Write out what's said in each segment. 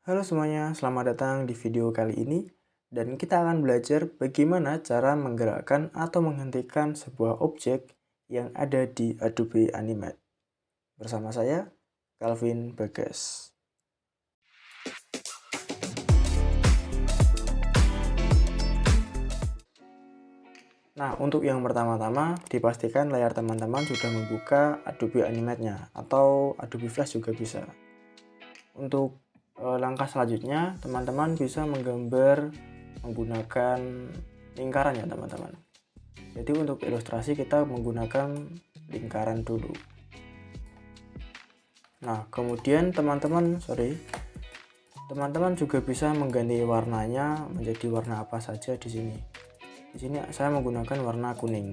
Halo semuanya, selamat datang di video kali ini dan kita akan belajar bagaimana cara menggerakkan atau menghentikan sebuah objek yang ada di Adobe Animate. Bersama saya, Calvin Bagas. Nah, untuk yang pertama-tama, dipastikan layar teman-teman sudah membuka Adobe Animate-nya atau Adobe Flash juga bisa. Untuk langkah selanjutnya, teman-teman bisa menggambar menggunakan lingkaran ya teman-teman. Jadi untuk ilustrasi kita menggunakan lingkaran dulu. Nah, kemudian teman-teman juga bisa mengganti warnanya menjadi warna apa saja di sini. Di sini saya menggunakan warna kuning.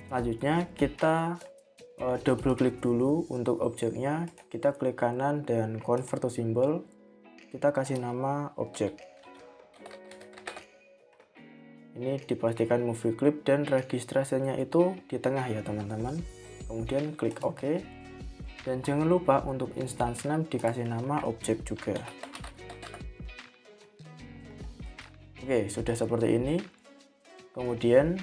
Selanjutnya kita double klik dulu untuk objeknya, kita klik kanan dan convert to symbol, kita kasih nama objek. Ini dipastikan movie clip dan registrasinya itu di tengah ya teman-teman. Kemudian klik OK dan jangan lupa untuk instance name dikasih nama objek juga. Oke, sudah seperti ini. Kemudian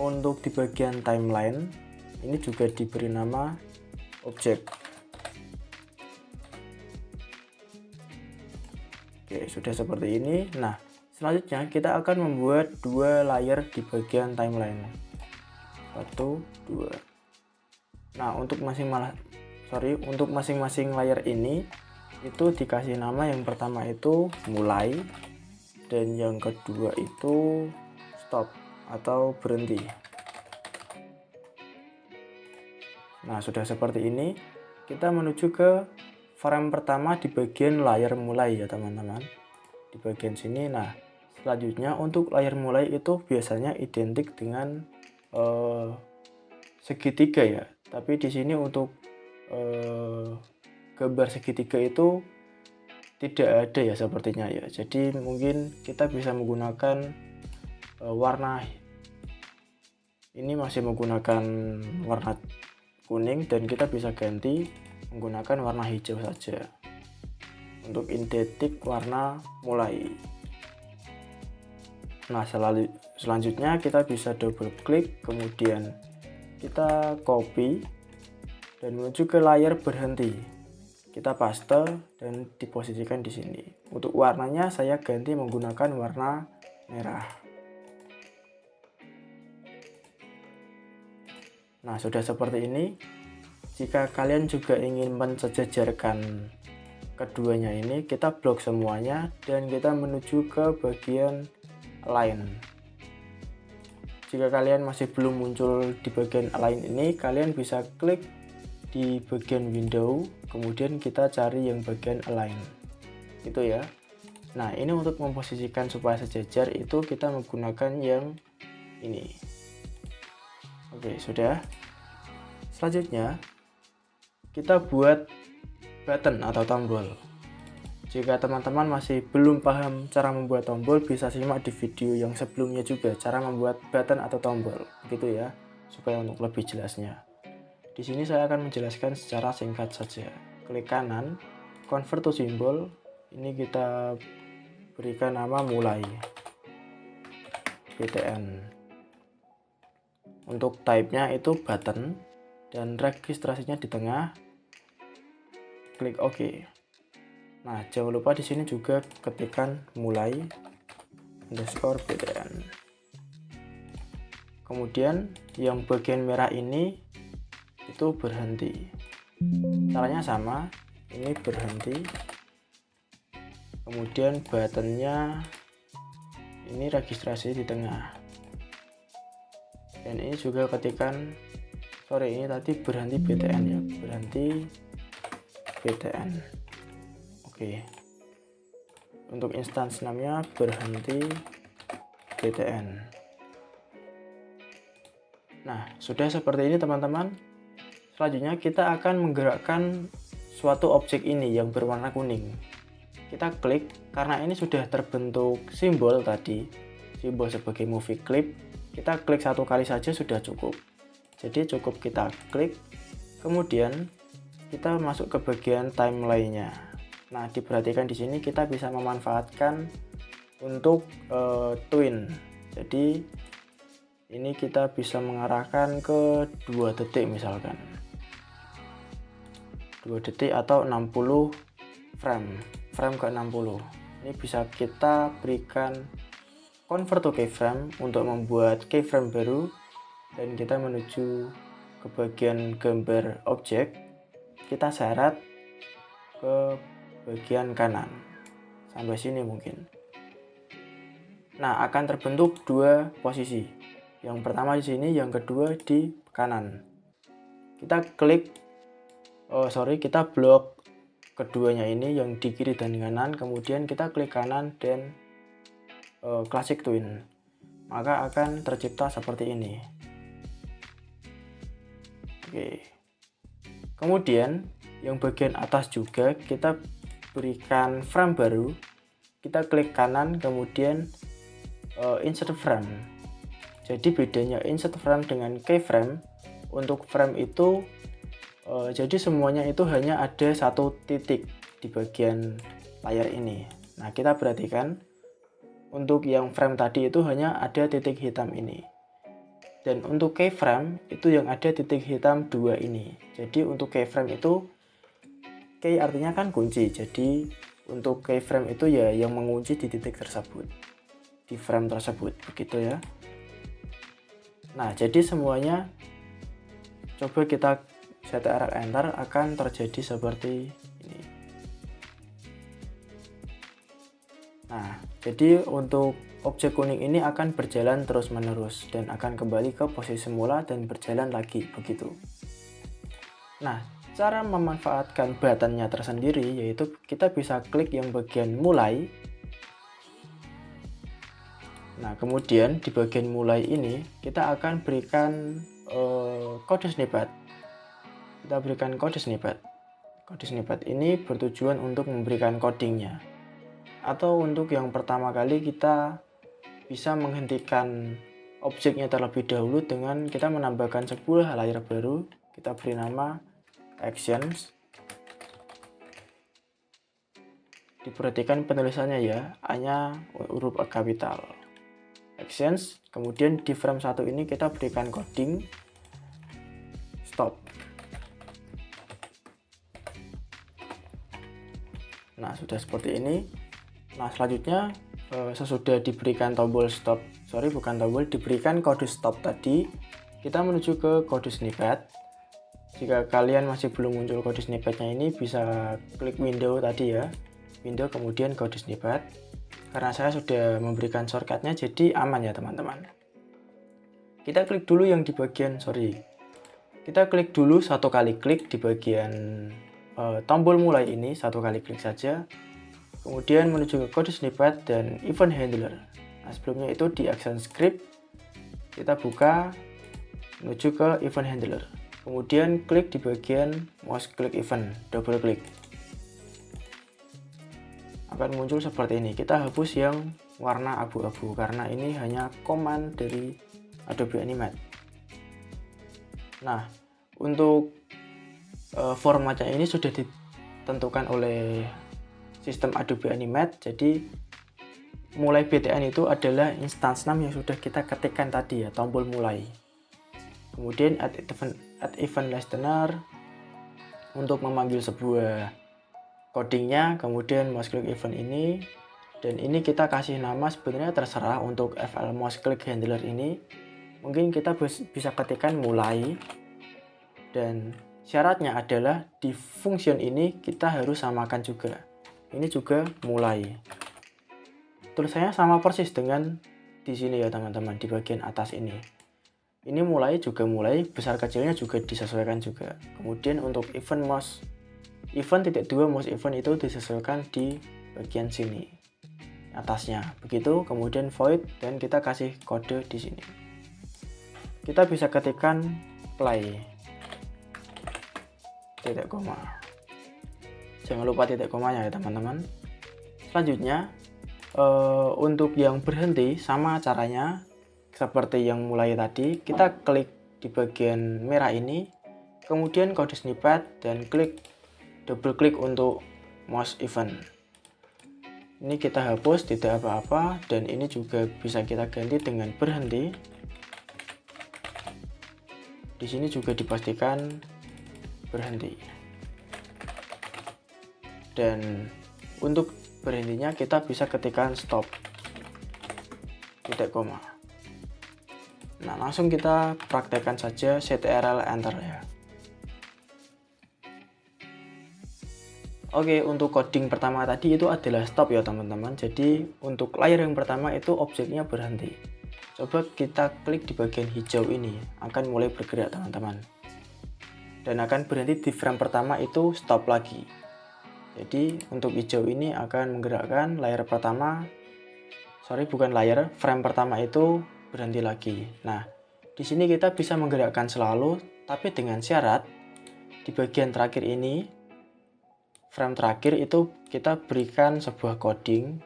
untuk di bagian timeline ini juga diberi nama objek. Oke, sudah seperti ini. Nah, selanjutnya kita akan membuat dua layer di bagian timeline. 1, 2. Nah, untuk masing-masing layar ini itu dikasih nama, yang pertama itu mulai dan yang kedua itu stop atau berhenti. Nah, sudah seperti ini, kita menuju ke frame pertama di bagian layar mulai ya teman-teman. Di bagian sini. Nah, selanjutnya untuk layar mulai itu biasanya identik dengan segitiga ya. Tapi di sini untuk gambar segitiga itu tidak ada ya sepertinya ya. Jadi mungkin kita bisa menggunakan warna ini, masih menggunakan warna kuning, dan kita bisa ganti menggunakan warna hijau saja untuk identik warna mulai. Nah, selanjutnya kita bisa double klik, kemudian kita copy dan menuju ke layar berhenti. Kita paste dan diposisikan di sini. Untuk warnanya saya ganti menggunakan warna merah. Nah, sudah seperti ini. Jika kalian juga ingin mensejajarkan keduanya ini, kita blok semuanya dan kita menuju ke bagian align. Jika kalian masih belum muncul di bagian align ini, kalian bisa klik di bagian window, kemudian kita cari yang bagian align itu ya. Nah, ini untuk memposisikan supaya sejajar itu kita menggunakan yang ini. Oke, sudah. Selanjutnya kita buat button atau tombol. Jika teman-teman masih belum paham cara membuat tombol, bisa simak di video yang sebelumnya juga cara membuat button atau tombol, gitu ya, supaya untuk lebih jelasnya. Di sini saya akan menjelaskan secara singkat saja. Klik kanan, convert to symbol. Ini kita berikan nama mulai, BTN. Untuk type-nya itu button dan registrasinya di tengah. Klik OK. Nah, jangan lupa di sini juga ketikkan mulai underscore BTN. Kemudian yang bagian merah ini itu berhenti. Caranya sama, ini berhenti, kemudian buttonnya ini registrasi di tengah, dan ini juga ketikan, ini tadi berhenti BTN ya, berhenti BTN. Oke, untuk instance namanya berhenti BTN. Nah, sudah seperti ini teman-teman. Selanjutnya kita akan menggerakkan suatu objek ini yang berwarna kuning. Kita klik, karena ini sudah terbentuk simbol tadi, simbol sebagai movie clip. Kita klik satu kali saja sudah cukup. Jadi cukup kita klik, kemudian kita masuk ke bagian timeline-nya. Nah, diperhatikan di sini kita bisa memanfaatkan untuk twin. Jadi ini kita bisa mengarahkan ke 2 detik misalkan. 2 detik atau 60 frame ke 60. Ini bisa kita berikan convert to keyframe untuk membuat keyframe baru, dan kita menuju ke bagian gambar objek. Kita seret ke bagian kanan sampai sini mungkin. Nah, akan terbentuk 2 posisi. Yang pertama di sini, yang kedua di kanan. Kita blok keduanya ini yang di kiri dan kanan, kemudian kita klik kanan dan classic twin, maka akan tercipta seperti ini. Oke. Kemudian yang bagian atas juga kita berikan frame baru, kita klik kanan kemudian insert frame. Jadi bedanya insert frame dengan keyframe, untuk frame itu jadi semuanya itu hanya ada 1 titik di bagian layar ini. Nah, kita perhatikan untuk yang frame tadi itu hanya ada titik hitam ini. Dan untuk keyframe itu yang ada titik hitam 2 ini. Jadi untuk keyframe itu, key artinya kan kunci. Jadi untuk keyframe itu ya yang mengunci di titik tersebut, di frame tersebut, begitu ya. Nah, jadi semuanya coba kita CTRL enter akan terjadi seperti ini. Nah, jadi untuk objek kuning ini akan berjalan terus menerus dan akan kembali ke posisi semula dan berjalan lagi, begitu. Nah, cara memanfaatkan buttonnya tersendiri yaitu kita bisa klik yang bagian mulai. Nah, kemudian di bagian mulai ini kita akan berikan kode snippet. Kita berikan kode snippet. Kode snippet ini bertujuan untuk memberikan codingnya. Atau untuk yang pertama kali kita bisa menghentikan objeknya terlebih dahulu dengan kita menambahkan sebuah layar baru. Kita beri nama actions. Diperhatikan penulisannya ya, hanya huruf kapital. Actions, kemudian di frame 1 ini kita berikan coding stop. Nah, sudah seperti ini. Nah, selanjutnya sesudah diberikan tombol stop, diberikan kode stop tadi, kita menuju ke kode snippet. Jika kalian masih belum muncul kode snippetnya ini, bisa klik window tadi ya, window kemudian kode snippet. Karena saya sudah memberikan shortcutnya, jadi aman ya teman-teman. Kita klik dulu yang di bagian, kita klik dulu 1 kali klik di bagian tombol mulai ini, 1 kali klik saja. Kemudian menuju ke kode snippet dan event handler. Nah, sebelumnya itu di action script kita buka menuju ke event handler. Kemudian klik di bagian mouse click event, double klik. Akan muncul seperti ini. Kita hapus yang warna abu-abu karena ini hanya command dari Adobe Animate. Nah, untuk formatnya ini sudah ditentukan oleh sistem Adobe Animate. Jadi mulai BTN itu adalah instance name yang sudah kita ketikkan tadi ya, tombol mulai. Kemudian add event listener untuk memanggil sebuah codingnya, kemudian mouse click event ini, dan ini kita kasih nama sebenarnya terserah. Untuk FL mouse click handler ini mungkin kita bisa ketikkan mulai, dan syaratnya adalah di function ini kita harus samakan juga. Ini juga mulai. Tulisannya sama persis dengan di sini ya teman-teman, di bagian atas ini. Ini mulai juga mulai, besar kecilnya juga disesuaikan juga. Kemudian untuk event mouse event itu disesuaikan di bagian sini atasnya, begitu. Kemudian void dan kita kasih kode di sini. Kita bisa ketikkan play titik koma. Jangan lupa titik komanya ya teman-teman. Selanjutnya untuk yang berhenti sama caranya seperti yang mulai tadi. Kita klik di bagian merah ini, kemudian kode snippet dan double klik untuk mouse event. Ini kita hapus, tidak apa-apa, dan ini juga bisa kita ganti dengan berhenti. Di sini juga dipastikan berhenti. Dan untuk berhentinya kita bisa ketikkan stop, titik koma. Nah, langsung kita praktekkan saja Ctrl Enter ya. Oke, untuk coding pertama tadi itu adalah stop ya teman-teman. Jadi untuk layar yang pertama itu objeknya berhenti. Coba kita klik di bagian hijau ini, akan mulai bergerak teman-teman. Dan akan berhenti di frame pertama itu stop lagi. Jadi untuk hijau ini akan menggerakkan layar pertama, frame pertama itu berhenti lagi. Nah, di sini kita bisa menggerakkan selalu, tapi dengan syarat di bagian terakhir ini, frame terakhir itu kita berikan sebuah coding.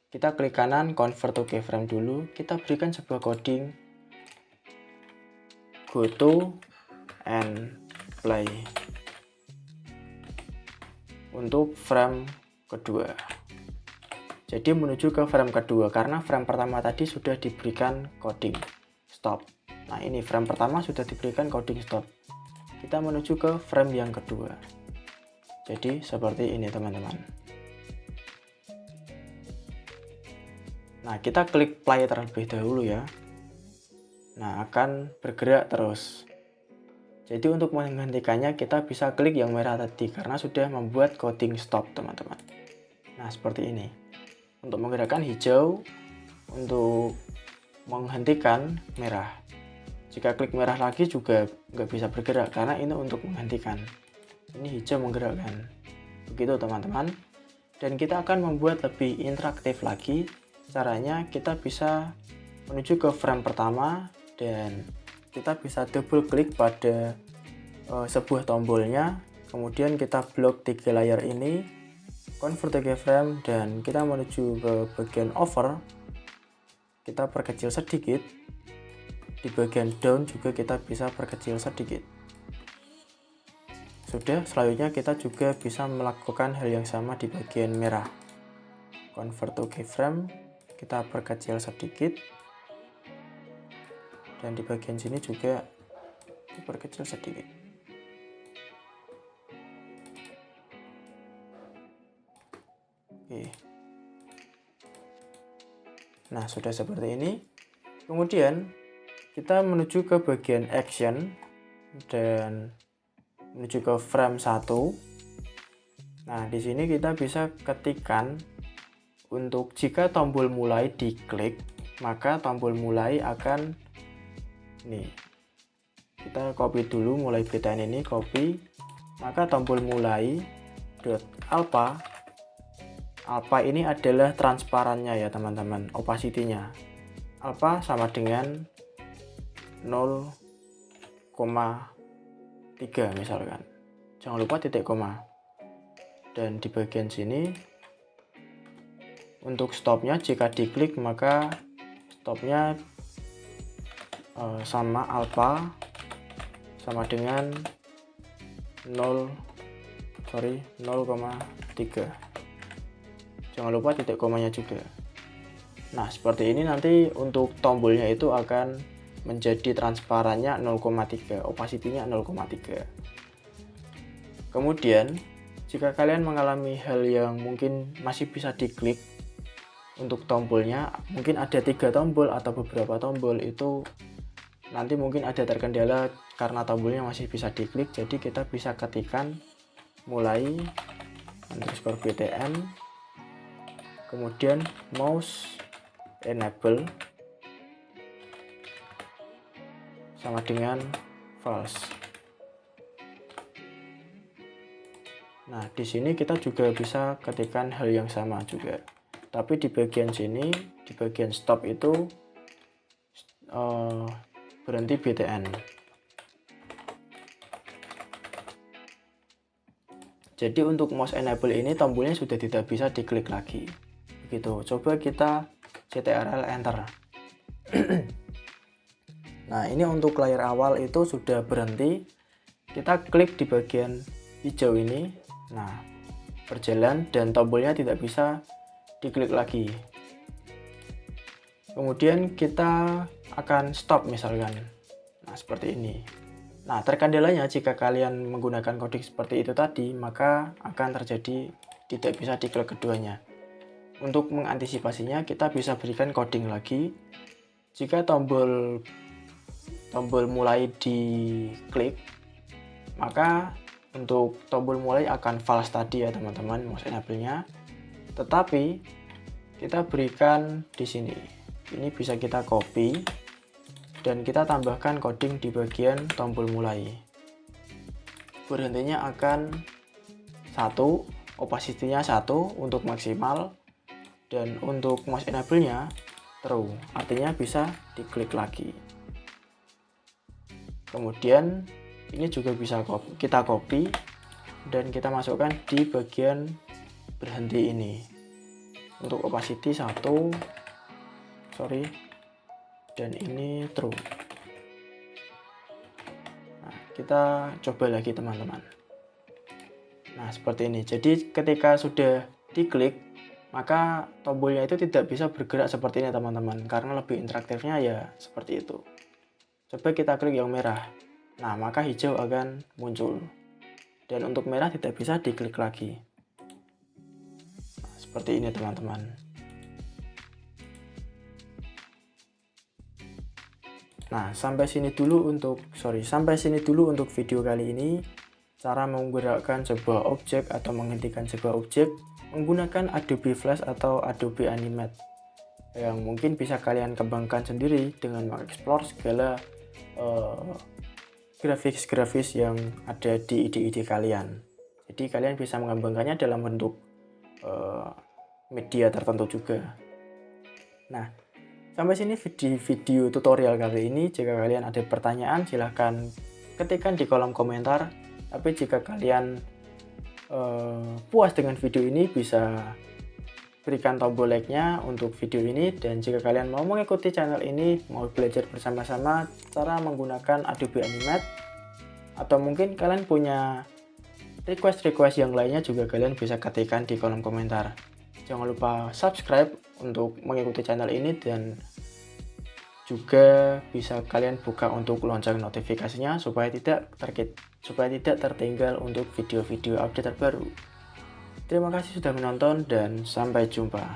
Kita klik kanan, convert to keyframe dulu. Kita berikan sebuah coding, go to and play. Untuk frame kedua. Jadi menuju ke frame kedua, karena frame pertama tadi sudah diberikan coding stop. Nah, ini frame pertama sudah diberikan coding stop. Kita menuju ke frame yang kedua. Jadi seperti ini teman-teman. Nah, kita klik play terlebih dahulu ya. Nah, akan bergerak terus. Jadi untuk menghentikannya kita bisa klik yang merah tadi, karena sudah membuat coding stop teman-teman. Nah, seperti ini. Untuk menggerakkan hijau, untuk menghentikan merah. Jika klik merah lagi juga nggak bisa bergerak, karena ini untuk menghentikan. Ini hijau menggerakkan. Begitu teman-teman. Dan kita akan membuat lebih interaktif lagi. Caranya kita bisa menuju ke frame pertama dan kita bisa double klik pada sebuah tombolnya. Kemudian kita blok 3 layar ini, convert to keyframe, dan kita menuju ke bagian over. Kita perkecil sedikit. Di bagian down juga kita bisa perkecil sedikit. Sudah, selanjutnya kita juga bisa melakukan hal yang sama di bagian merah. Convert to keyframe, kita perkecil sedikit. Dan di bagian sini juga diperkecil sedikit. Oke. Nah, sudah seperti ini. Kemudian kita menuju ke bagian action dan menuju ke frame 1. Nah, di sini kita bisa ketikkan untuk jika tombol mulai diklik, maka tombol mulai akan nih. Kita copy dulu mulai BTN ini, copy. Maka tombol mulai dot alpha. Alpha ini adalah transparannya ya teman-teman, opacity-nya. Alpha sama dengan 0,3 misalkan. Jangan lupa titik koma. Dan di bagian sini untuk stopnya jika diklik maka stopnya sama alpha sama dengan 0,3. Jangan lupa titik komanya juga. Nah, seperti ini nanti untuk tombolnya itu akan menjadi transparannya 0,3, opacity-nya 0,3. Kemudian, jika kalian mengalami hal yang mungkin masih bisa diklik untuk tombolnya, mungkin ada 3 tombol atau beberapa tombol, itu nanti mungkin ada terkendala karena tombolnya masih bisa diklik. Jadi kita bisa ketikkan mulai underscore btn, kemudian mouse enable sama dengan false. Nah, di sini kita juga bisa ketikkan hal yang sama juga. Tapi di bagian sini, di bagian stop itu berhenti BTN. Jadi untuk mouse enable ini tombolnya sudah tidak bisa diklik lagi. Begitu. Coba kita Ctrl Enter. Nah, ini untuk layar awal itu sudah berhenti. Kita klik di bagian hijau ini. Nah, berjalan dan tombolnya tidak bisa diklik lagi. Kemudian kita akan stop misalkan. Nah, seperti ini. Nah, terkendalanya jika kalian menggunakan coding seperti itu tadi, maka akan terjadi tidak bisa diklik keduanya. Untuk mengantisipasinya, kita bisa berikan coding lagi. Jika tombol mulai diklik, maka untuk tombol mulai akan false tadi ya teman-teman, mouse enable-nya. Tetapi kita berikan di sini. Ini bisa kita copy dan kita tambahkan coding di bagian tombol mulai. Berhentinya akan 1, opacity-nya 1 untuk maksimal, dan untuk mouse enable-nya true, artinya bisa diklik lagi. Kemudian ini juga bisa kita copy dan kita masukkan di bagian berhenti ini. Untuk opacity 1, dan ini true. Nah, kita coba lagi teman-teman. Nah, seperti ini. Jadi ketika sudah diklik, maka tombolnya itu tidak bisa bergerak seperti ini teman-teman, karena lebih interaktifnya ya seperti itu. Coba kita klik yang merah. Nah, maka hijau akan muncul. Dan untuk merah tidak bisa diklik lagi. Nah, seperti ini teman-teman. Nah, sampai sini dulu untuk video kali ini. Cara menggerakkan sebuah objek atau menghentikan sebuah objek menggunakan Adobe Flash atau Adobe Animate, yang mungkin bisa kalian kembangkan sendiri dengan mengeksplor segala grafis-grafis yang ada di ide-ide kalian. Jadi kalian bisa mengembangkannya dalam bentuk media tertentu juga. Nah, sampai sini video tutorial kali ini. Jika kalian ada pertanyaan, silahkan ketikkan di kolom komentar. Tapi jika kalian puas dengan video ini, bisa berikan tombol like-nya untuk video ini. Dan jika kalian mau mengikuti channel ini, mau belajar bersama-sama cara menggunakan Adobe Animate, atau mungkin kalian punya request yang lainnya, juga kalian bisa ketikkan di kolom komentar. Jangan lupa subscribe untuk mengikuti channel ini, dan juga bisa kalian buka untuk lonceng notifikasinya supaya tidak tertinggal untuk video-video update terbaru. Terima kasih sudah menonton dan sampai jumpa.